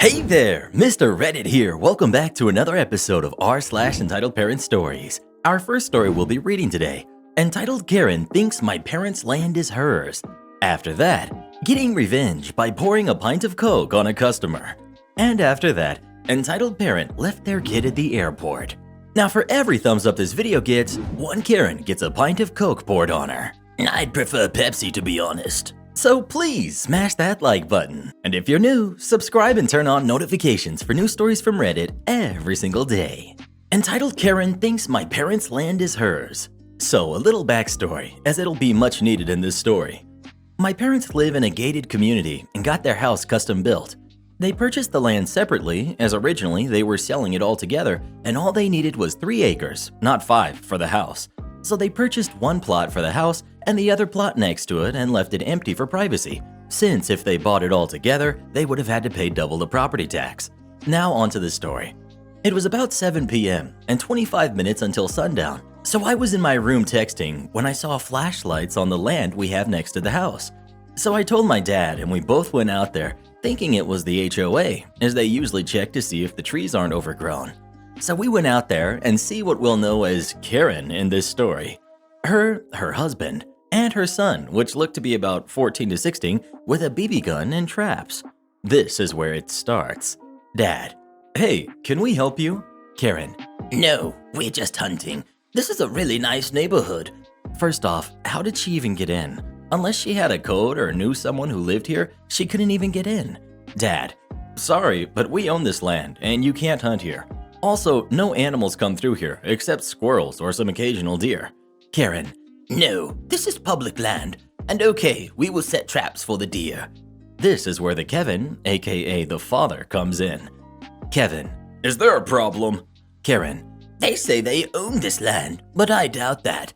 Hey there, Mr. Reddit here. Welcome back to another episode of r/entitled parent stories. Our first story we'll be reading today, entitled Karen Thinks My Parents' Land is Hers. After that, Getting Revenge by Pouring a Pint of Coke on a Customer. And after that, entitled Parent Left Their Kid at the Airport. Now for every thumbs up this video gets, one Karen gets a pint of Coke poured on her. I'd prefer Pepsi to be honest. So please smash that like button. And if you're new, subscribe and turn on notifications for new stories from Reddit every single day. Entitled Karen Thinks My Parents' Land is Hers. So a little backstory, as it'll be much needed in this story. My parents live in a gated community and got their house custom built. They purchased the land separately, as originally they were selling it all together, and all they needed was 3 acres, not 5, for the house. So they purchased one plot for the house and the other plot next to it and left it empty for privacy, since if they bought it all together, they would have had to pay double the property tax. Now onto the story. It was about 7 p.m. and 25 minutes until sundown, so I was in my room texting when I saw flashlights on the land we have next to the house. So I told my dad and we both went out there, thinking it was the HOA, as they usually check to see if the trees aren't overgrown. So we went out there and see what we'll know as Karen in this story. Her husband, and her son, which looked to be about 14 to 16, with a BB gun and traps. This is where it starts. Dad: Hey, can we help you? Karen: No, we're just hunting. This is a really nice neighborhood. First off, how did she even get in? Unless she had a code or knew someone who lived here, she couldn't even get in. Dad: Sorry, but we own this land and you can't hunt here. Also, no animals come through here except squirrels or some occasional deer. Karen: No, this is public land, and okay, we will set traps for the deer. This is where the Kevin, aka the father, comes in. Kevin: Is there a problem? Karen: They say they own this land, but I doubt that.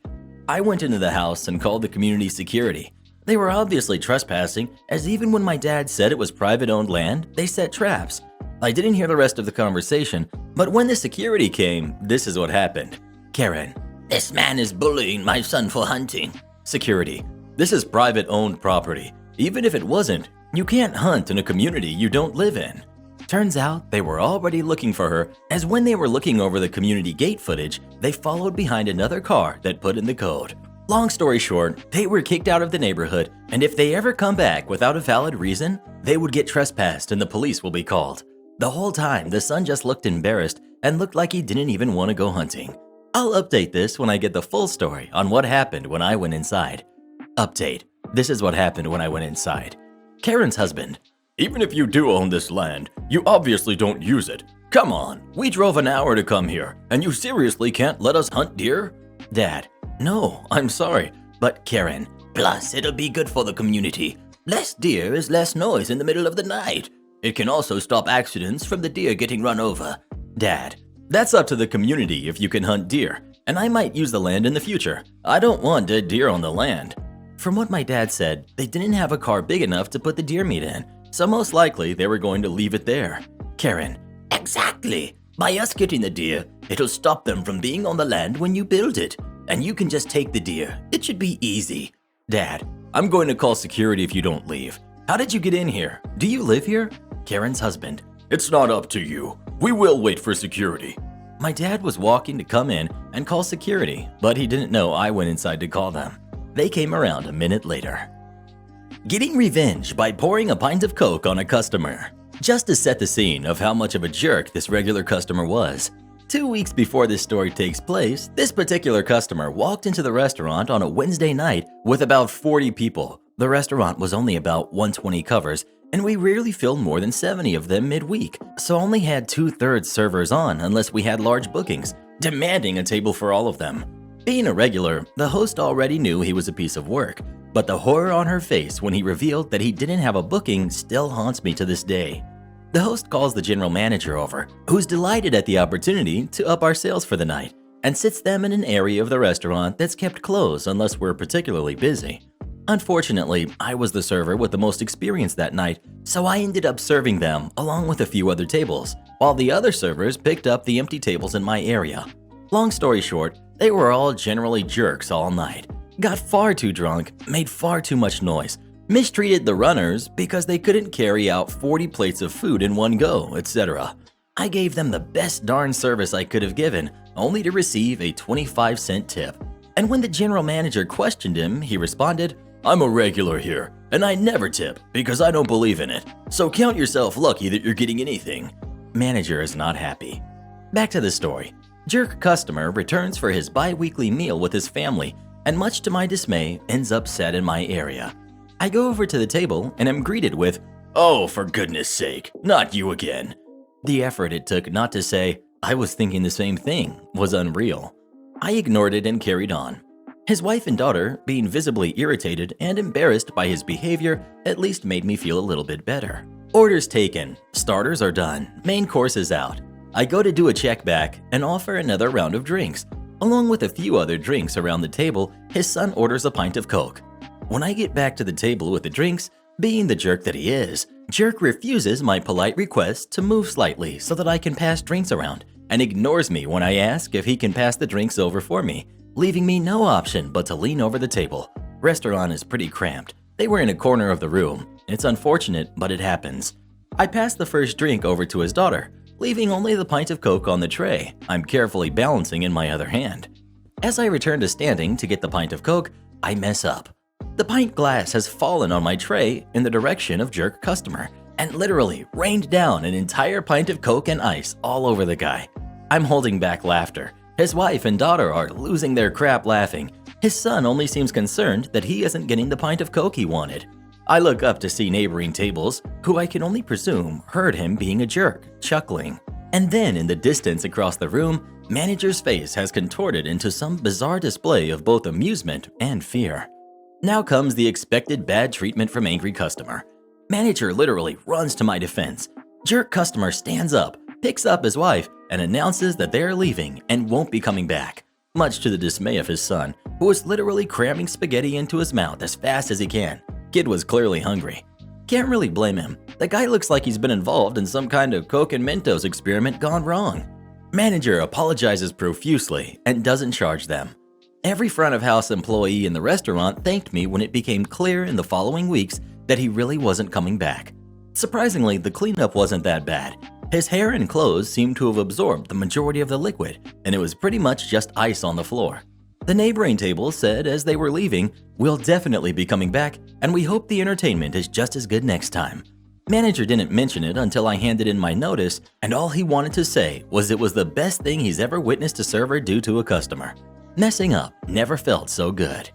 I went into the house and called the community security. They were obviously trespassing, as even when my dad said it was private-owned land, they set traps. I didn't hear the rest of the conversation, but when the security came, this is what happened. Karen: This man is bullying my son for hunting. Security: This is private-owned property. Even if it wasn't, you can't hunt in a community you don't live in. Turns out they were already looking for her, as when they were looking over the community gate footage, they followed behind another car that put in the code. Long story short, they were kicked out of the neighborhood, and if they ever come back without a valid reason, they would get trespassed and the police will be called. The whole time, the son just looked embarrassed and looked like he didn't even want to go hunting. I'll update this when I get the full story on what happened when I went inside. Update: This is what happened when I went inside. Karen's husband: Even if you do own this land, you obviously don't use it. Come on, we drove an hour to come here, and you seriously can't let us hunt deer? Dad: No, I'm sorry, but Karen: Plus, it'll be good for the community. Less deer is less noise in the middle of the night. It can also stop accidents from the deer getting run over. Dad: That's up to the community if you can hunt deer, and I might use the land in the future. I don't want dead deer on the land. From what my dad said, they didn't have a car big enough to put the deer meat in, so most likely they were going to leave it there. Karen: Exactly. By us getting the deer, it'll stop them from being on the land when you build it, and you can just take the deer. It should be easy. Dad: I'm going to call security if you don't leave. How did you get in here? Do you live here? Karen's husband: It's not up to you. We will wait for security. My dad was walking to come in and call security, but he didn't know I went inside to call them. They came around a minute later. Getting Revenge by Pouring a Pint of Coke on a Customer. Just to set the scene of how much of a jerk this regular customer was. 2 weeks before this story takes place, this particular customer walked into the restaurant on a Wednesday night with about 40 people. The restaurant was only about 120 covers, and we rarely filled more than 70 of them midweek, so only had 2/3 servers on unless we had large bookings, demanding a table for all of them. Being a regular, the host already knew he was a piece of work, but the horror on her face when he revealed that he didn't have a booking still haunts me to this day. The host calls the general manager over, who's delighted at the opportunity to up our sales for the night, and sits them in an area of the restaurant that's kept closed unless we're particularly busy. Unfortunately, I was the server with the most experience that night, so I ended up serving them along with a few other tables, while the other servers picked up the empty tables in my area. Long story short, they were all generally jerks all night. Got far too drunk, made far too much noise, Mistreated the runners because they couldn't carry out 40 plates of food in one go, etc. I gave them the best darn service I could have given, only to receive a 25-cent tip. And when the general manager questioned him, he responded, "I'm a regular here, and I never tip because I don't believe in it. So count yourself lucky that you're getting anything." Manager is not happy. Back to the story. Jerk customer returns for his bi-weekly meal with his family, and much to my dismay, ends up sat in my area. I go over to the table and am greeted with, "Oh, for goodness sake, not you again." The effort it took not to say, "I was thinking the same thing," was unreal. I ignored it and carried on. His wife and daughter, being visibly irritated and embarrassed by his behavior, at least made me feel a little bit better. Orders taken, starters are done, main course is out. I go to do a check back and offer another round of drinks. Along with a few other drinks around the table, his son orders a pint of Coke. When I get back to the table with the drinks, being the jerk that he is, Jerk refuses my polite request to move slightly so that I can pass drinks around, and ignores me when I ask if he can pass the drinks over for me, leaving me no option but to lean over the table. Restaurant is pretty cramped. They were in a corner of the room. It's unfortunate, but it happens. I pass the first drink over to his daughter, leaving only the pint of Coke on the tray I'm carefully balancing in my other hand. As I return to standing to get the pint of Coke, I mess up. The pint glass has fallen on my tray in the direction of Jerk customer and literally rained down an entire pint of Coke and ice all over the guy. I'm holding back laughter. His wife and daughter are losing their crap laughing. His son only seems concerned that he isn't getting the pint of Coke he wanted. I look up to see neighboring tables, who I can only presume heard him being a jerk, chuckling. And then in the distance across the room, manager's face has contorted into some bizarre display of both amusement and fear. Now comes the expected bad treatment from angry customer. Manager literally runs to my defense. Jerk customer stands up, picks up his wife, and announces that they are leaving and won't be coming back, much to the dismay of his son, who is literally cramming spaghetti into his mouth as fast as he can. Kid was clearly hungry. Can't really blame him. The guy looks like he's been involved in some kind of Coke and Mentos experiment gone wrong. Manager apologizes profusely and doesn't charge them. Every front-of-house employee in the restaurant thanked me when it became clear in the following weeks that he really wasn't coming back. Surprisingly, the cleanup wasn't that bad. His hair and clothes seemed to have absorbed the majority of the liquid, and it was pretty much just ice on the floor. The neighboring table said as they were leaving, "We'll definitely be coming back, and we hope the entertainment is just as good next time." Manager didn't mention it until I handed in my notice, and all he wanted to say was it was the best thing he's ever witnessed a server do to a customer. Messing up never felt so good.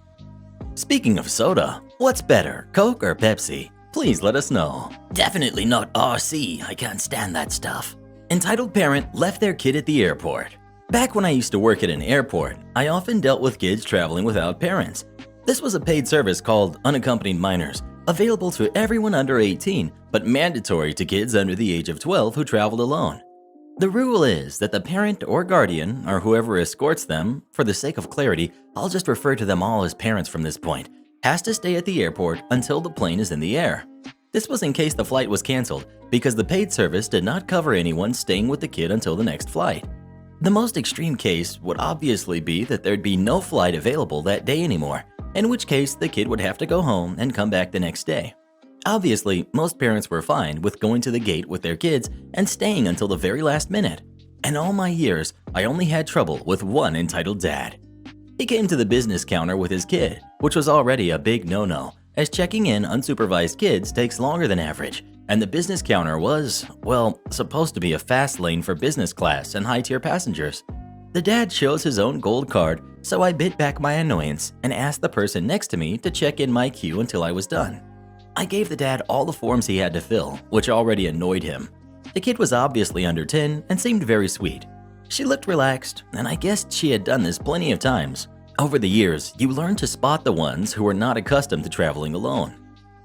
Speaking of soda, what's better, Coke or Pepsi? Please let us know. Definitely not RC, I can't stand that stuff. Entitled parent left their kid at the airport. Back when I used to work at an airport, I often dealt with kids traveling without parents. This was a paid service called unaccompanied minors, available to everyone under 18, but mandatory to kids under the age of 12 who traveled alone. The rule is that the parent or guardian, or whoever escorts them, for the sake of clarity, I'll just refer to them all as parents from this point, has to stay at the airport until the plane is in the air. This was in case the flight was canceled, because the paid service did not cover anyone staying with the kid until the next flight. The most extreme case would obviously be that there'd be no flight available that day anymore, in which case the kid would have to go home and come back the next day. Obviously, most parents were fine with going to the gate with their kids and staying until the very last minute. In all my years, I only had trouble with one entitled dad. He came to the business counter with his kid, which was already a big no-no, as checking in unsupervised kids takes longer than average, and the business counter was, well, supposed to be a fast lane for business class and high-tier passengers. The dad chose his own gold card, so I bit back my annoyance and asked the person next to me to check in my queue until I was done. I gave the dad all the forms he had to fill, which already annoyed him. The kid was obviously under 10 and seemed very sweet. She looked relaxed, and I guessed she had done this plenty of times. Over the years, you learn to spot the ones who are not accustomed to traveling alone.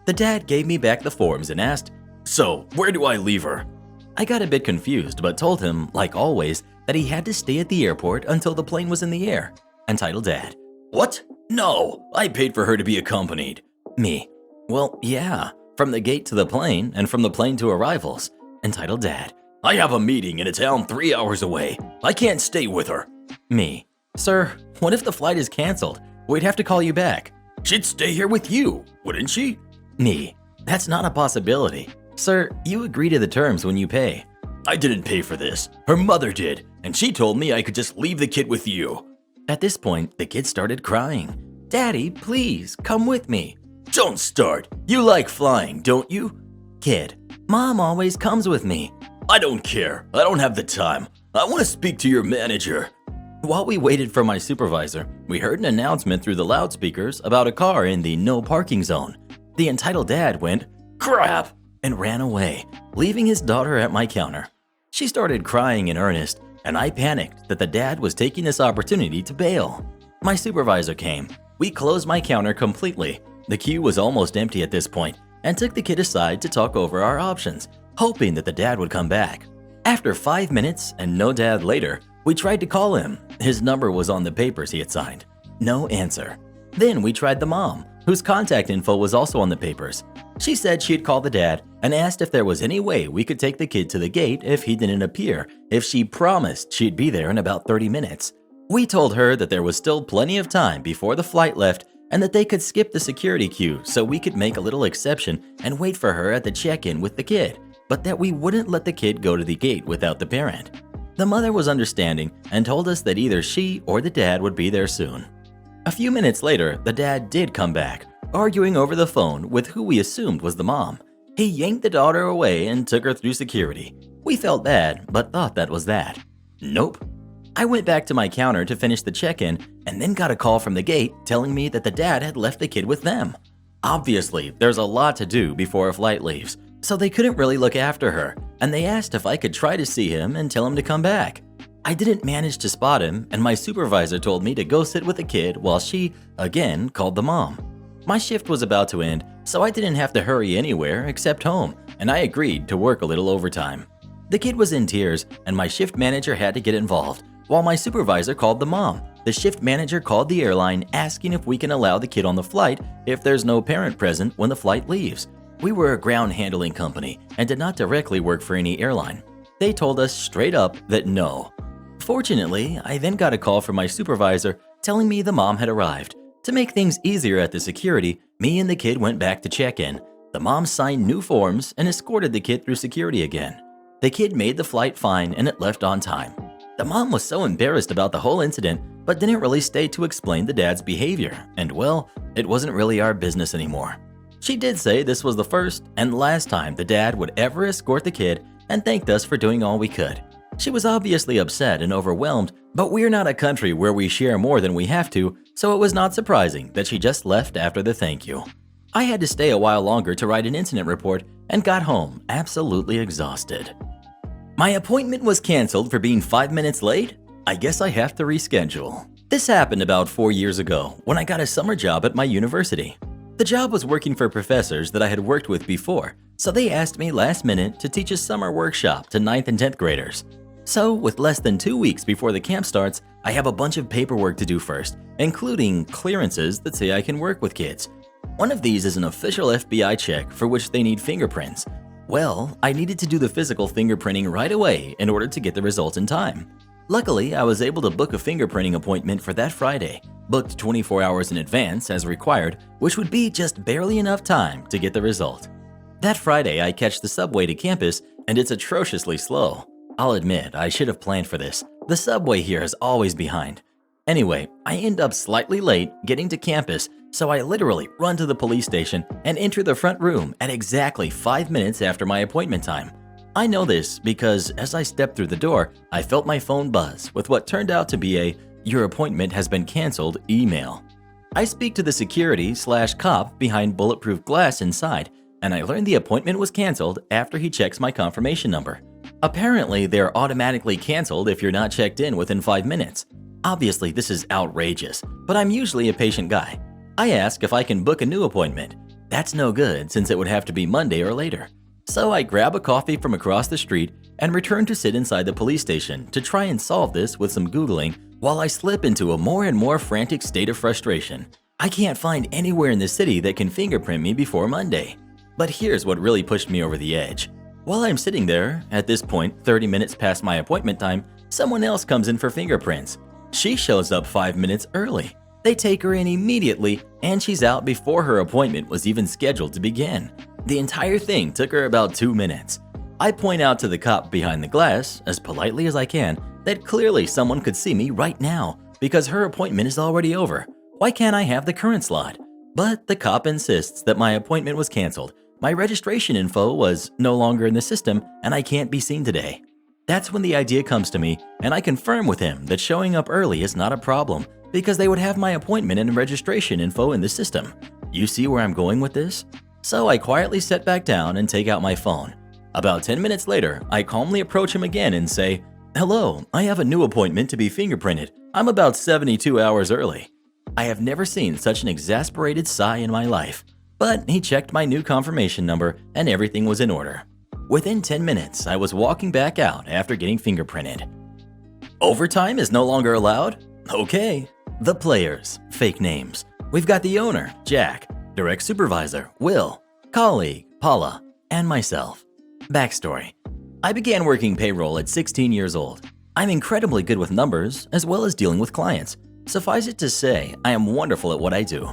The dad gave me back the forms and asked, "So, where do I leave her?" I got a bit confused, but told him, like always, that he had to stay at the airport until the plane was in the air. Entitled dad, "What? No, I paid for her to be accompanied." Me, "Well, yeah, from the gate to the plane and from the plane to arrivals." Entitled dad, "I have a meeting in a town 3 hours away. I can't stay with her." Me, "Sir, what if the flight is canceled? We'd have to call you back." "She'd stay here with you, wouldn't she?" Me. That's not a possibility. Sir, you agree to the terms when you pay. I didn't pay for this. Her mother did, and she told me I could just leave the kid with you. At this point, the kid started crying. Daddy, please, come with me. Don't start. You like flying, don't you? Kid, Mom always comes with me. I don't care. I don't have the time. I want to speak to your manager. While we waited for my supervisor, we heard an announcement through the loudspeakers about a car in the no parking zone. The entitled dad went, "Crap!" and ran away, leaving his daughter at my counter. She started crying in earnest, and I panicked that the dad was taking this opportunity to bail. My supervisor came. We closed my counter completely. The queue was almost empty at this point, and took the kid aside to talk over our options, hoping that the dad would come back. After 5 minutes and no dad later, we tried to call him. His number was on the papers he had signed. No answer. Then we tried the mom, whose contact info was also on the papers. She said she'd call the dad and asked if there was any way we could take the kid to the gate if he didn't appear, if she promised she'd be there in about 30 minutes. We told her that there was still plenty of time before the flight left and that they could skip the security queue so we could make a little exception and wait for her at the check-in with the kid, but that we wouldn't let the kid go to the gate without the parent. The mother was understanding and told us that either she or the dad would be there soon. A few minutes later, the dad did come back, arguing over the phone with who we assumed was the mom. He yanked the daughter away and took her through security. We felt bad, but thought that was that. Nope. I went back to my counter to finish the check-in and then got a call from the gate telling me that the dad had left the kid with them. Obviously, there's a lot to do before a flight leaves, so they couldn't really look after her, and they asked if I could try to see him and tell him to come back. I didn't manage to spot him, and my supervisor told me to go sit with the kid while she, again, called the mom. My shift was about to end, so I didn't have to hurry anywhere except home, and I agreed to work a little overtime. The kid was in tears, and my shift manager had to get involved. While my supervisor called the mom, the shift manager called the airline asking if we can allow the kid on the flight if there's no parent present when the flight leaves. We were a ground handling company and did not directly work for any airline. They told us straight up that no. Fortunately, I then got a call from my supervisor telling me the mom had arrived. To make things easier at the security, me and the kid went back to check-in. The mom signed new forms and escorted the kid through security again. The kid made the flight fine and it left on time. The mom was so embarrassed about the whole incident, but didn't really stay to explain the dad's behavior, and well, it wasn't really our business anymore. She did say this was the first and last time the dad would ever escort the kid and thanked us for doing all we could. She was obviously upset and overwhelmed, but we're not a country where we share more than we have to, so it was not surprising that she just left after the thank you. I had to stay a while longer to write an incident report and got home absolutely exhausted. My appointment was canceled for being 5 minutes late? I guess I have to reschedule. This happened about 4 years ago when I got a summer job at my university. The job was working for professors that I had worked with before, so they asked me last minute to teach a summer workshop to 9th and 10th graders. So, with less than 2 weeks before the camp starts, I have a bunch of paperwork to do first, including clearances that say I can work with kids. One of these is an official FBI check for which they need fingerprints. Well, I needed to do the physical fingerprinting right away in order to get the results in time. Luckily, I was able to book a fingerprinting appointment for that Friday, booked 24 hours in advance as required, which would be just barely enough time to get the result. That Friday, I catch the subway to campus, and it's atrociously slow. I'll admit, I should have planned for this. The subway here is always behind. Anyway, I end up slightly late getting to campus, so I literally run to the police station and enter the front room at exactly 5 minutes after my appointment time. I know this because as I stepped through the door, I felt my phone buzz with what turned out to be a "Your appointment has been canceled" email. I speak to the security/cop behind bulletproof glass inside, and I learned the appointment was canceled after he checks my confirmation number. Apparently, they're automatically canceled if you're not checked in within 5 minutes. Obviously, this is outrageous, but I'm usually a patient guy. I ask if I can book a new appointment. That's no good since it would have to be Monday or later. So I grab a coffee from across the street and return to sit inside the police station to try and solve this with some Googling while I slip into a more and more frantic state of frustration. I can't find anywhere in the city that can fingerprint me before Monday. But here's what really pushed me over the edge. While I'm sitting there, at this point 30 minutes past my appointment time, someone else comes in for fingerprints. She shows up 5 minutes early. They take her in immediately, and she's out before her appointment was even scheduled to begin. The entire thing took her about 2 minutes. I point out to the cop behind the glass, as politely as I can, that clearly someone could see me right now because her appointment is already over. Why can't I have the current slot? But the cop insists that my appointment was canceled. My registration info was no longer in the system and I can't be seen today. That's when the idea comes to me, and I confirm with him that showing up early is not a problem because they would have my appointment and registration info in the system. You see where I'm going with this? So I quietly sit back down and take out my phone. About 10 minutes later, I calmly approach him again and say, "Hello, I have a new appointment to be fingerprinted. I'm about 72 hours early." I have never seen such an exasperated sigh in my life, but he checked my new confirmation number and everything was in order. Within 10 minutes, I was walking back out after getting fingerprinted. Overtime is no longer allowed? Okay. The players, fake names. We've got the owner, Jack, direct supervisor, Will, colleague, Paula, and myself. Backstory. I began working payroll at 16 years old. I'm incredibly good with numbers as well as dealing with clients. Suffice it to say, I am wonderful at what I do.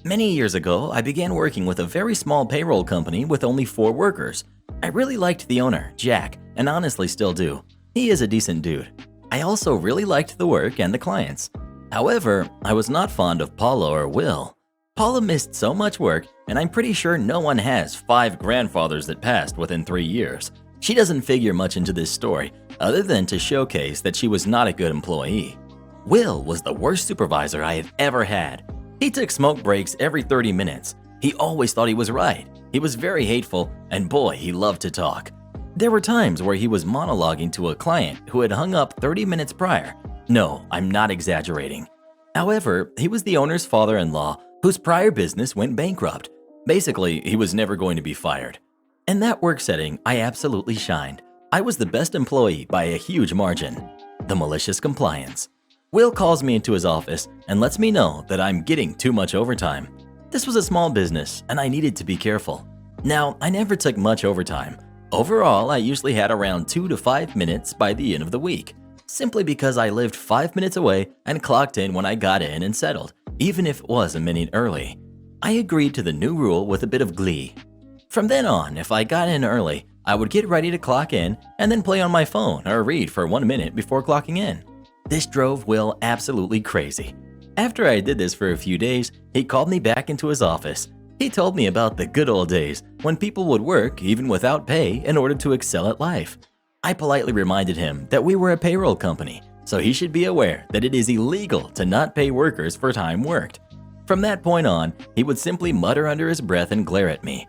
Many years ago, I began working with a very small payroll company with only 4 workers. I really liked the owner, Jack, and honestly still do. He is a decent dude. I also really liked the work and the clients. However, I was not fond of Paula or Will. Paula missed so much work, and I'm pretty sure no one has 5 grandfathers that passed within 3 years. She doesn't figure much into this story, other than to showcase that she was not a good employee. Will was the worst supervisor I have ever had. He took smoke breaks every 30 minutes. He always thought he was right. He was very hateful, and boy, he loved to talk. There were times where he was monologuing to a client who had hung up 30 minutes prior. No, I'm not exaggerating. However, he was the owner's father-in-law whose prior business went bankrupt. Basically, he was never going to be fired. In that work setting, I absolutely shined. I was the best employee by a huge margin. The malicious compliance. Will calls me into his office and lets me know that I'm getting too much overtime. This was a small business and I needed to be careful. Now, I never took much overtime. Overall, I usually had around 2 to 5 minutes by the end of the week, simply because I lived 5 minutes away and clocked in when I got in and settled, even if it was a minute early. I agreed to the new rule with a bit of glee. From then on, if I got in early, I would get ready to clock in and then play on my phone or read for 1 minute before clocking in. This drove Will absolutely crazy. After I did this for a few days, he called me back into his office. He told me about the good old days when people would work even without pay in order to excel at life. I politely reminded him that we were a payroll company, so he should be aware that it is illegal to not pay workers for time worked. From that point on, he would simply mutter under his breath and glare at me.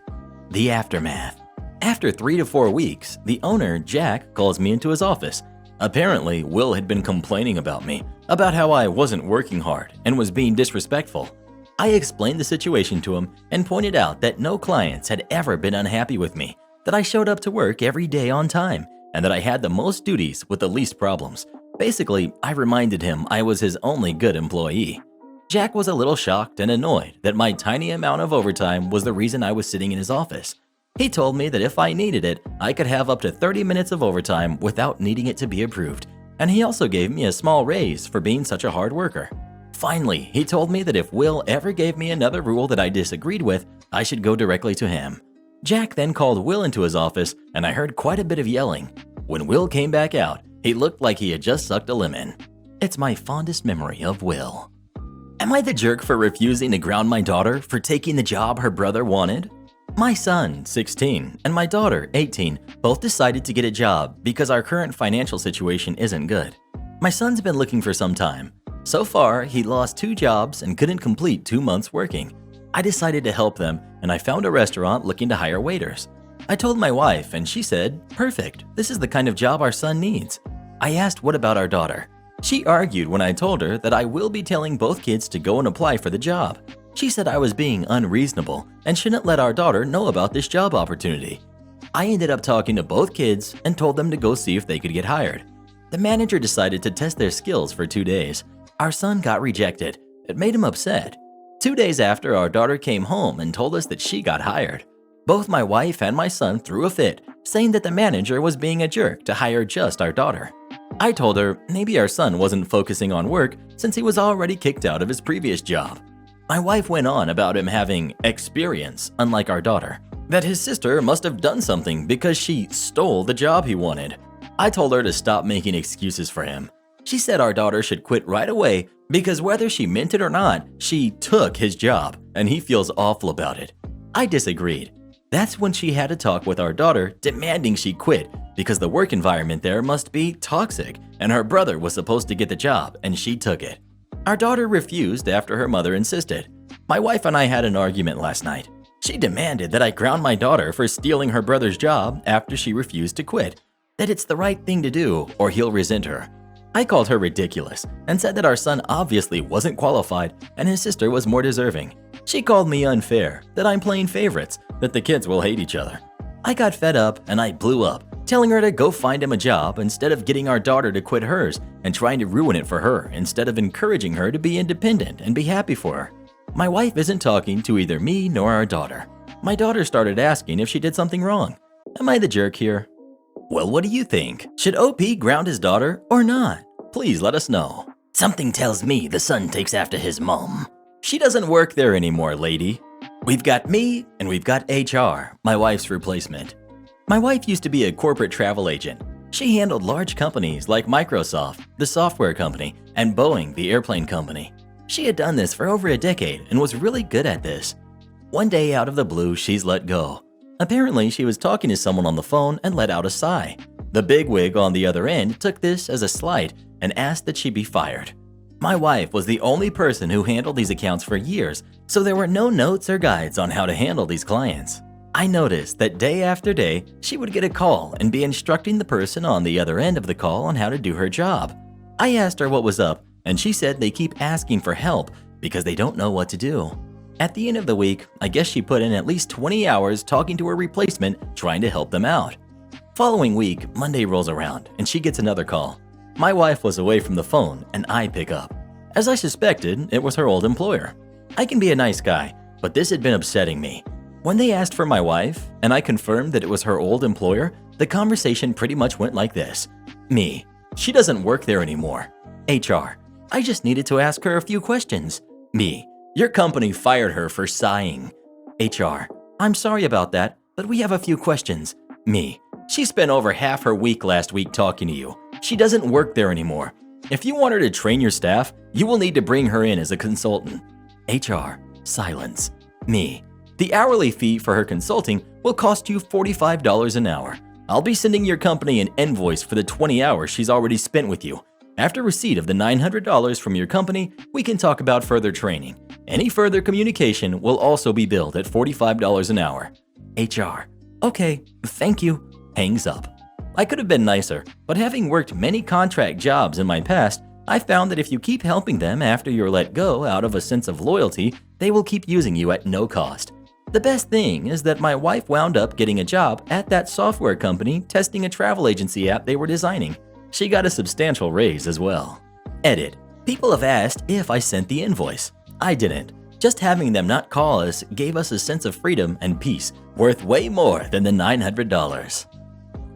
The aftermath. After 3 to 4 weeks, the owner, Jack, calls me into his office. Apparently, Will had been complaining about me, about how I wasn't working hard and was being disrespectful. I explained the situation to him and pointed out that no clients had ever been unhappy with me, that I showed up to work every day on time, and that I had the most duties with the least problems. Basically, I reminded him I was his only good employee. Jack was a little shocked and annoyed that my tiny amount of overtime was the reason I was sitting in his office. He told me that if I needed it, I could have up to 30 minutes of overtime without needing it to be approved, and he also gave me a small raise for being such a hard worker. Finally, he told me that if Will ever gave me another rule that I disagreed with, I should go directly to him. Jack then called Will into his office, and I heard quite a bit of yelling. When Will came back out, he looked like he had just sucked a lemon. It's my fondest memory of Will. Am I the jerk for refusing to ground my daughter for taking the job her brother wanted? My son, 16, and my daughter, 18, both decided to get a job because our current financial situation isn't good. My son's been looking for some time. So far, he lost 2 jobs and couldn't complete 2 months working. I decided to help them, and I found a restaurant looking to hire waiters. I told my wife, and she said, "Perfect, this is the kind of job our son needs." I asked what about our daughter. She argued when I told her that I will be telling both kids to go and apply for the job. She said I was being unreasonable and shouldn't let our daughter know about this job opportunity. I ended up talking to both kids and told them to go see if they could get hired. The manager decided to test their skills for 2 days. Our son got rejected. It made him upset. 2 days after, our daughter came home and told us that she got hired. Both my wife and my son threw a fit, saying that the manager was being a jerk to hire just our daughter. I told her maybe our son wasn't focusing on work since he was already kicked out of his previous job. My wife went on about him having experience, unlike our daughter, that his sister must have done something because she stole the job he wanted. I told her to stop making excuses for him. She said our daughter should quit right away because whether she meant it or not, she took his job and he feels awful about it. I disagreed. That's when she had a talk with our daughter demanding she quit because the work environment there must be toxic and her brother was supposed to get the job and she took it. Our daughter refused after her mother insisted. My wife and I had an argument last night. She demanded that I ground my daughter for stealing her brother's job after she refused to quit, that it's the right thing to do or he'll resent her. I called her ridiculous and said that our son obviously wasn't qualified and his sister was more deserving. She called me unfair, that I'm playing favorites, that the kids will hate each other. I got fed up and I blew up, telling her to go find him a job instead of getting our daughter to quit hers and trying to ruin it for her instead of encouraging her to be independent and be happy for her. My wife isn't talking to either me nor our daughter. My daughter started asking if she did something wrong. Am I the jerk here? Well, what do you think? Should OP ground his daughter or not? Please let us know. Something tells me the son takes after his mom. She doesn't work there anymore, lady. We've got me and we've got HR, my wife's replacement. My wife used to be a corporate travel agent. She handled large companies like Microsoft, the software company, and Boeing, the airplane company. She had done this for over a decade and was really good at this. One day out of the blue, she's let go. Apparently, she was talking to someone on the phone and let out a sigh. The bigwig on the other end took this as a slight and asked that she be fired. My wife was the only person who handled these accounts for years, so there were no notes or guides on how to handle these clients. I noticed that day after day, she would get a call and be instructing the person on the other end of the call on how to do her job. I asked her what was up, and she said they keep asking for help because they don't know what to do. At the end of the week, I guess she put in at least 20 hours talking to her replacement, trying to help them out. Following week, Monday rolls around, and she gets another call. My wife was away from the phone, and I pick up. As I suspected, it was her old employer. I can be a nice guy, but this had been upsetting me. When they asked for my wife, and I confirmed that it was her old employer, the conversation pretty much went like this. Me, she doesn't work there anymore. HR, I just needed to ask her a few questions. Me, your company fired her for sighing. HR, I'm sorry about that, but we have a few questions. Me, she spent over half her week last week talking to you. She doesn't work there anymore. If you want her to train your staff, you will need to bring her in as a consultant. HR, silence. Me, the hourly fee for her consulting will cost you $45 an hour. I'll be sending your company an invoice for the 20 hours she's already spent with you. After receipt of the $900 from your company, we can talk about further training. Any further communication will also be billed at $45 an hour. HR, okay, thank you. Hangs up. I could have been nicer, but having worked many contract jobs in my past, I found that if you keep helping them after you're let go out of a sense of loyalty, they will keep using you at no cost. The best thing is that my wife wound up getting a job at that software company testing a travel agency app they were designing. She got a substantial raise as well. Edit. People have asked if I sent the invoice. I didn't. Just having them not call us gave us a sense of freedom and peace, worth way more than the $900.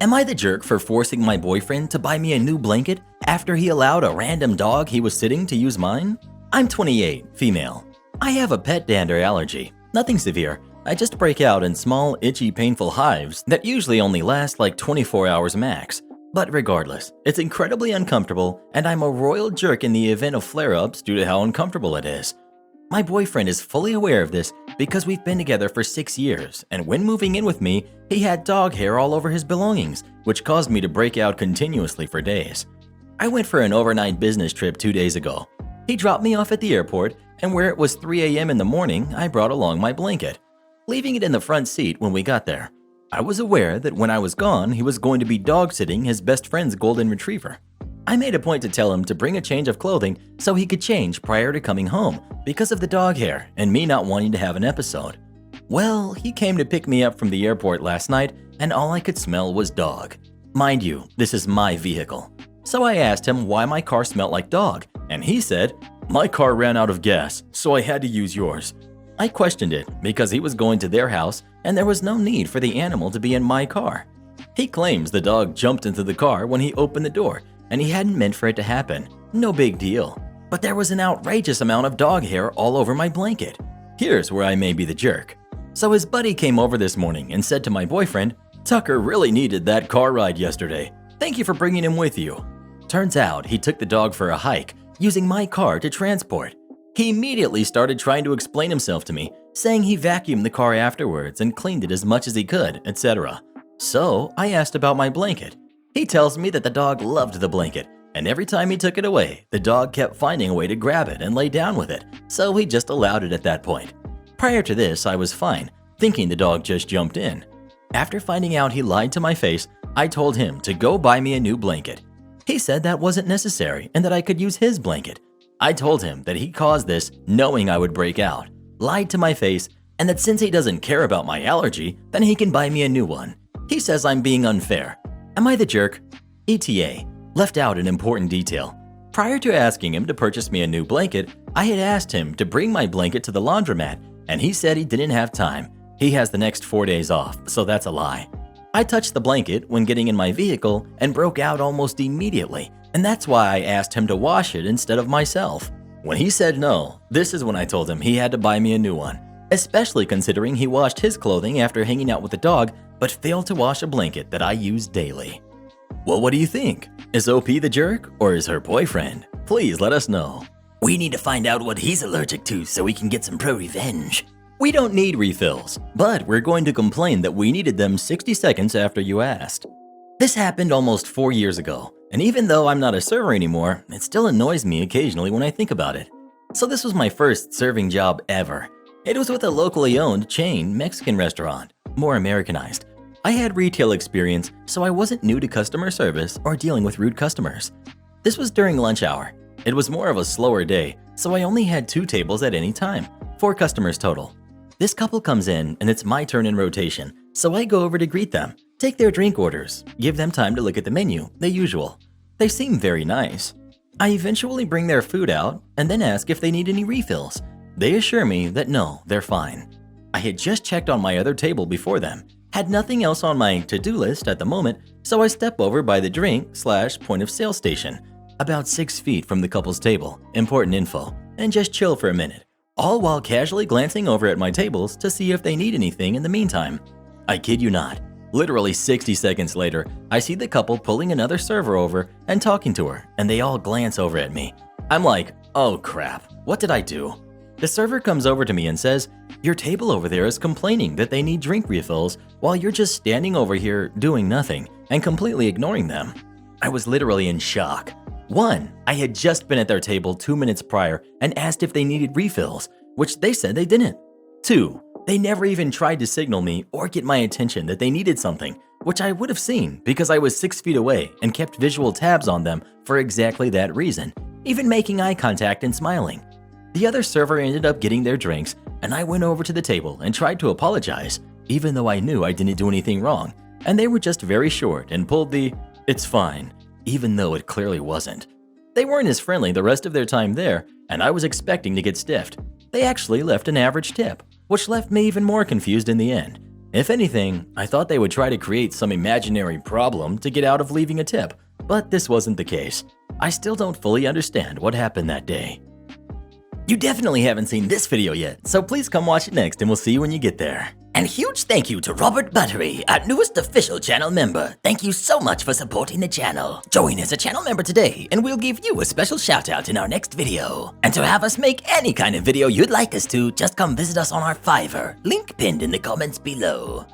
Am I the jerk for forcing my boyfriend to buy me a new blanket after he allowed a random dog he was sitting to use mine? I'm 28, female. I have a pet dander allergy. Nothing severe. I just break out in small, itchy, painful hives that usually only last like 24 hours max. But regardless, it's incredibly uncomfortable and I'm a royal jerk in the event of flare-ups due to how uncomfortable it is. My boyfriend is fully aware of this because we've been together for 6 years, and when moving in with me, he had dog hair all over his belongings, which caused me to break out continuously for days. I went for an overnight business trip 2 days ago. He dropped me off at the airport, and where it was 3 a.m. in the morning, I brought along my blanket, leaving it in the front seat when we got there. I was aware that when I was gone, he was going to be dog-sitting his best friend's golden retriever. I made a point to tell him to bring a change of clothing so he could change prior to coming home because of the dog hair and me not wanting to have an episode. Well, he came to pick me up from the airport last night and all I could smell was dog. Mind you, this is my vehicle. So I asked him why my car smelled like dog, and he said, "My car ran out of gas, so I had to use yours." I questioned it because he was going to their house and there was no need for the animal to be in my car. He claims the dog jumped into the car when he opened the door and he hadn't meant for it to happen. No big deal. But there was an outrageous amount of dog hair all over my blanket. Here's where I may be the jerk. So his buddy came over this morning and said to my boyfriend, "Tucker really needed that car ride yesterday. Thank you for bringing him with you." Turns out he took the dog for a hike, using my car to transport. He immediately started trying to explain himself to me, saying he vacuumed the car afterwards and cleaned it as much as he could, etc. So I asked about my blanket. He tells me that the dog loved the blanket, and every time he took it away, the dog kept finding a way to grab it and lay down with it, so he just allowed it at that point. Prior to this, I was fine, thinking the dog just jumped in. After finding out he lied to my face, I told him to go buy me a new blanket. He said that wasn't necessary and that I could use his blanket. I told him that he caused this knowing I would break out, lied to my face, and that since he doesn't care about my allergy, then he can buy me a new one. He says I'm being unfair. Am I the jerk? ETA. Left out an important detail. Prior to asking him to purchase me a new blanket, I had asked him to bring my blanket to the laundromat, and he said he didn't have time. He has the next 4 days off, so that's a lie. I touched the blanket when getting in my vehicle and broke out almost immediately, and that's why I asked him to wash it instead of myself. When he said no, this is when I told him he had to buy me a new one, especially considering he washed his clothing after hanging out with the dog, but failed to wash a blanket that I use daily. Well, what do you think? Is OP the jerk or is her boyfriend? Please let us know. We need to find out what he's allergic to so we can get some pro-revenge. We don't need refills, but we're going to complain that we needed them 60 seconds after you asked. This happened almost 4 years ago, and even though I'm not a server anymore, it still annoys me occasionally when I think about it. So this was my first serving job ever. It was with a locally owned chain Mexican restaurant, more Americanized. I had retail experience, so I wasn't new to customer service or dealing with rude customers. This was during lunch hour. It was more of a slower day, so I only had 2 tables at any time, 4 customers total. This couple comes in and it's my turn in rotation, so I go over to greet them, take their drink orders, give them time to look at the menu, the usual. They seem very nice. I eventually bring their food out and then ask if they need any refills. They assure me that no, they're fine. I had just checked on my other table before them, had nothing else on my to-do list at the moment, so I step over by the drink/point of sale station, about 6 feet from the couple's table, important info, and just chill for a minute, all while casually glancing over at my tables to see if they need anything in the meantime. I kid you not, literally 60 seconds later, I see the couple pulling another server over and talking to her, and they all glance over at me. I'm like, oh crap, what did I do? The server comes over to me and says, "Your table over there is complaining that they need drink refills while you're just standing over here doing nothing and completely ignoring them." I was literally in shock. 1, I had just been at their table 2 minutes prior and asked if they needed refills, which they said they didn't. 2, they never even tried to signal me or get my attention that they needed something, which I would have seen because I was 6 feet away and kept visual tabs on them for exactly that reason, even making eye contact and smiling. The other server ended up getting their drinks, and I went over to the table and tried to apologize, even though I knew I didn't do anything wrong, and they were just very short and pulled the, "It's fine," even though it clearly wasn't. They weren't as friendly the rest of their time there, and I was expecting to get stiffed. They actually left an average tip, which left me even more confused in the end. If anything, I thought they would try to create some imaginary problem to get out of leaving a tip, but this wasn't the case. I still don't fully understand what happened that day. You definitely haven't seen this video yet, so please come watch it next and we'll see you when you get there. And huge thank you to Robert Buttery, our newest official channel member. Thank you so much for supporting the channel. Join as a channel member today and we'll give you a special shout out in our next video. And to have us make any kind of video you'd like us to, just come visit us on our Fiverr, link pinned in the comments below.